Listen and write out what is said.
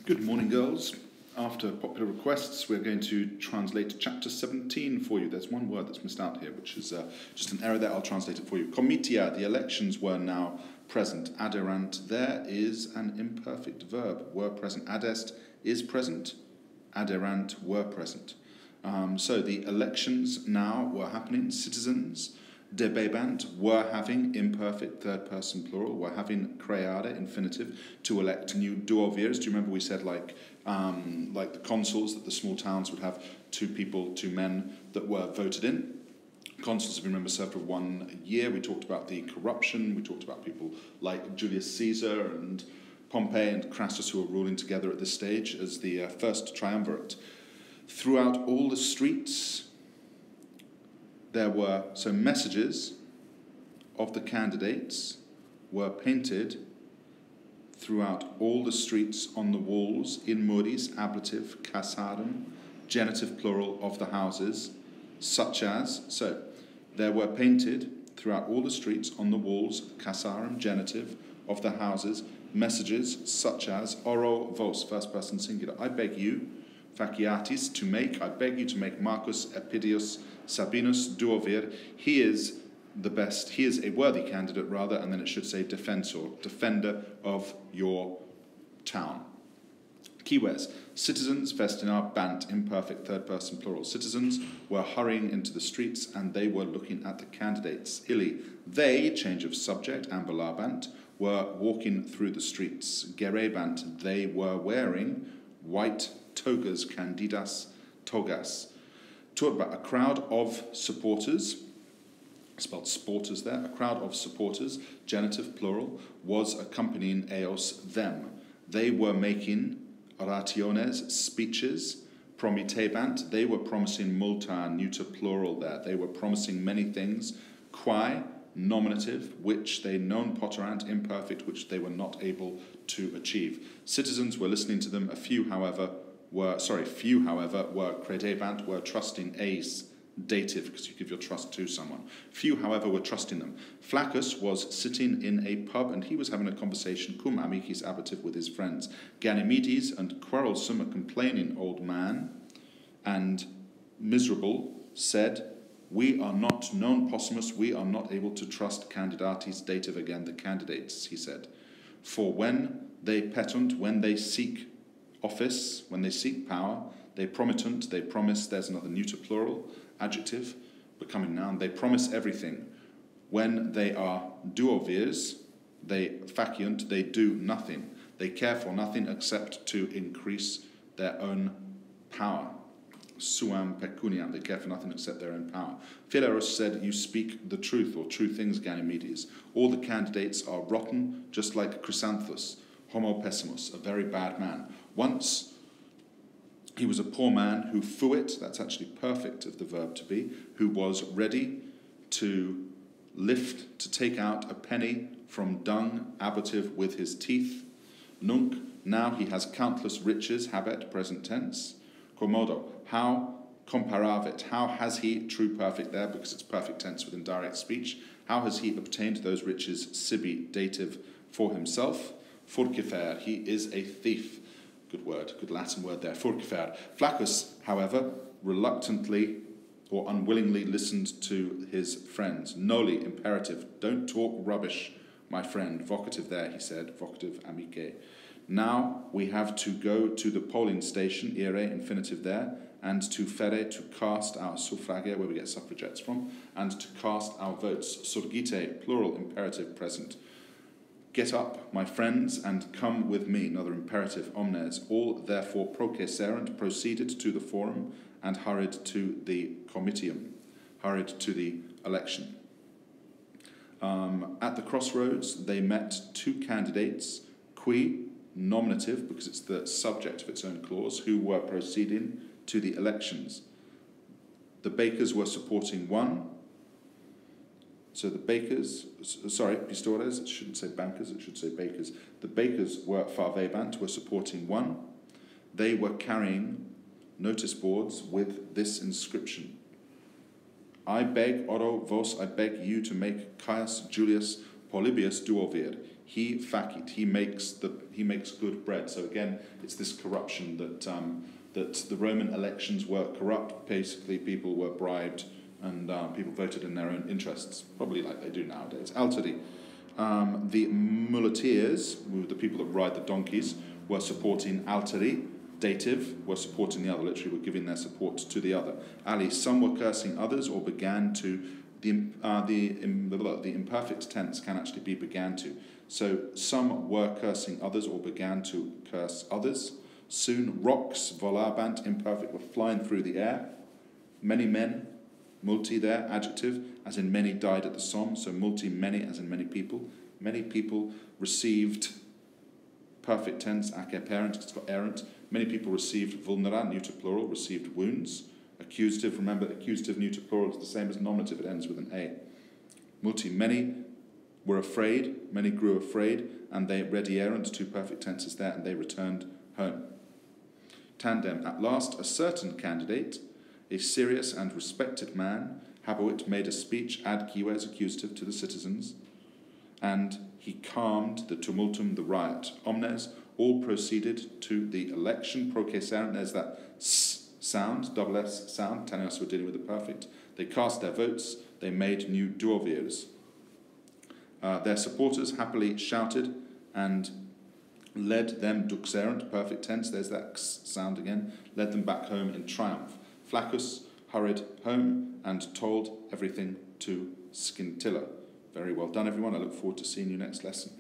Good morning, girls. After popular requests, we're going to translate chapter 17 for you. There's one word that's missed out here, which is just an error there. I'll translate it for you. Comitia, the elections were now present. Aderant, there is an imperfect verb. Were present. Adest is present. Aderant were present. So the elections now were happening. Citizens, debebant, were having, imperfect, third person plural, were having creare, infinitive, to elect new duovirs. Do you remember we said like the consuls, that the small towns would have two men that were voted in? Consuls have been, remember, served for 1 year. We talked about the corruption. We talked about people like Julius Caesar and Pompey and Crassus who were ruling together at this stage as the first triumvirate. Throughout all the streets, there were, messages of the candidates were painted throughout all the streets on the walls, in muris, ablative, casarum, genitive plural of the houses, such as, there were painted throughout all the streets on the walls, casarum, genitive, of the houses, messages such as, oro vos, first person singular, I beg you, faciatis, to make, I beg you to make Marcus Epidius Sabinus duovir, he is the best, he is a worthy candidate rather, and then it should say defensor, defender of your town. Keywords: citizens, vestinar, bant, imperfect, third person plural. Citizens were hurrying into the streets and they were looking at the candidates. Illy, they, change of subject, ambalabant, were walking through the streets. Gerebant, they were wearing white togas, candidas togas. Talk about a crowd of supporters, spelled sporters there, a crowd of supporters, genitive plural, was accompanying eos, them. They were making orationes, speeches, promitebant, they were promising multa, neuter plural there, they were promising many things, quae, nominative, which they non poterant, imperfect, which they were not able to achieve. Citizens were listening to them, few however were credebant, were trusting eis, dative, because you give your trust to someone. Few, however, were trusting them. Flaccus was sitting in a pub and he was having a conversation, cum amicis ablative, with his friends. Ganymedes, and quarrelsome, a complaining old man, and miserable, said, we are not non possumus, we are not able to trust candidatis, dative again, the candidates, he said. For when they petunt, when they seek office, when they seek power, they promittunt, they promise, there's another neuter plural, adjective, becoming noun, they promise everything. When they are duovirs, they faciunt, they do nothing. They care for nothing except to increase their own power. Suam pecuniam, they care for nothing except their own power. Philaros said, you speak the truth, or true things, Ganymedes. All the candidates are rotten, just like Chrysanthus, homo pessimus, a very bad man. Once he was a poor man who fuit, that's actually perfect of the verb to be, who was ready to lift, to take out a penny from dung, ablative, with his teeth. Nunc, now he has countless riches, habet, present tense. Quomodo, how comparavit, how has he, true perfect there, because it's perfect tense with indirect speech, how has he obtained those riches, sibi, dative, for himself? Furcifer, he is a thief. Good word, good Latin word there, furcifer. Flaccus, however, reluctantly or unwillingly listened to his friends. Noli, imperative, don't talk rubbish, my friend. Vocative there, he said, vocative amice. Now we have to go to the polling station, ire, infinitive there, and to fere, to cast our suffrage, where we get suffragettes from, and to cast our votes. Surgite, plural, imperative, present. Get up, my friends, and come with me, another imperative, omnes. All therefore proceserent, proceeded to the forum, and hurried to the comitium, hurried to the election. At the crossroads, they met two candidates, qui, nominative, because it's the subject of its own clause, who were proceeding to the elections. The bakers were supporting one. So the bakers, pistores, it shouldn't say bankers, it should say bakers. The bakers were favebant, were supporting one. They were carrying notice boards with this inscription. I beg, oro vos, I beg you to make Caius Julius Polybius duovir. He facit, he makes good bread. So again, it's this corruption that the Roman elections were corrupt. Basically, people were bribed and people voted in their own interests, probably like they do nowadays. Alteri. The muleteers, the people that ride the donkeys, were supporting alteri. Dative were supporting the other, literally were giving their support to the other. Ali, some were cursing others or began to. The imperfect tense can actually be began to. So some were cursing others or began to curse others. Soon rocks, volabant, imperfect, were flying through the air. Many men, multi there, adjective, as in many died at the Somme. So multi, many, as in many people. Many people received perfect tense, ake parent, it's got errant. Many people received vulnera, neuter plural, received wounds. Accusative, remember, accusative neuter plural is the same as nominative, it ends with an A. Multi, many were afraid, many grew afraid, and they redierant, two perfect tenses there, and they returned home. Tandem, at last, a certain candidate, a serious and respected man, habuit, made a speech ad cives, accusative, to the citizens, and he calmed the tumultum, the riot. Omnes, all proceeded to the election. Proceserent, there's that s sound, double S sound, telling us we're dealing with the perfect. They cast their votes, they made new duovirs. Their supporters happily shouted and led them duxerent, perfect tense, there's that x sound again, led them back home in triumph. Flaccus hurried home and told everything to Scintilla. Very well done, everyone. I look forward to seeing you next lesson.